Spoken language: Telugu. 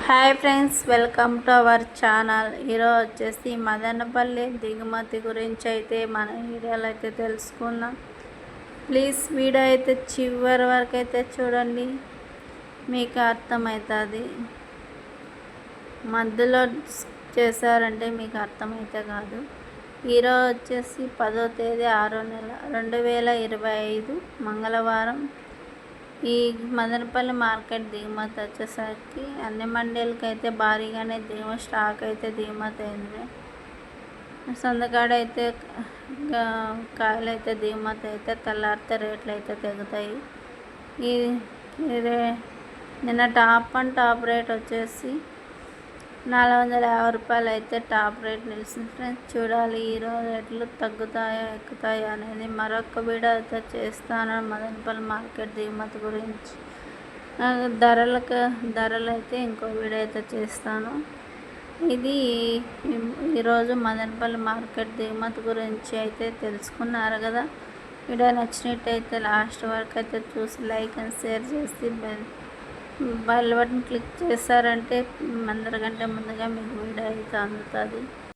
Hi friends, welcome to our channel. ఈరోజు వచ్చేసి మదనపల్లి దిగుమతి గురించి అయితే మన వీడియోలో అయితే తెలుసుకుందాం. ప్లీజ్ వీడియో అయితే చివరి వరకు అయితే చూడండి, మీకు అర్థమవుతుంది. మధ్యలో చేశారంటే మీకు అర్థమైతే కాదు. ఈరోజు వచ్చేసి 10వ తేదీ 6వ నెల 2025 మంగళవారం. ఈ మదనపల్లి మార్కెట్ దిగుమతి వచ్చేసరికి అన్ని మండీలకి అయితే భారీగానే స్టాక్ అయితే దిగుమతి అయింది. సందకాడ అయితే కాయలు అయితే దిగుమతి అయితే తెల్లారితే రేట్లు అయితే తెగుతాయి. నిన్న టాప్ రేట్ వచ్చేసి 450 రూపాయలు అయితే టాప్ రేట్ నిలిచింది. ఫ్రెండ్స్, చూడాలి ఈరోజు రేట్లు తగ్గుతాయా ఎక్కుతాయా అనేది. మరొక వీడియో అయితే చేస్తాను మదనపల్లి మార్కెట్ దిగుమతి గురించి. ధరలు అయితే ఇంకో వీడియో అయితే చేస్తాను. ఇది ఈరోజు మదనపల్లి మార్కెట్ దిగుమతి గురించి అయితే తెలుసుకున్నారు కదా. వీడియో నచ్చినట్టయితే లాస్ట్ వరకు అయితే చూసి లైక్ అండ్ షేర్ చేసి బెల్ బటన్ క్లిక్ చేశారంటే అందరికంటే ముందుగా మీకు వీడియో అయితే అందుతుంది.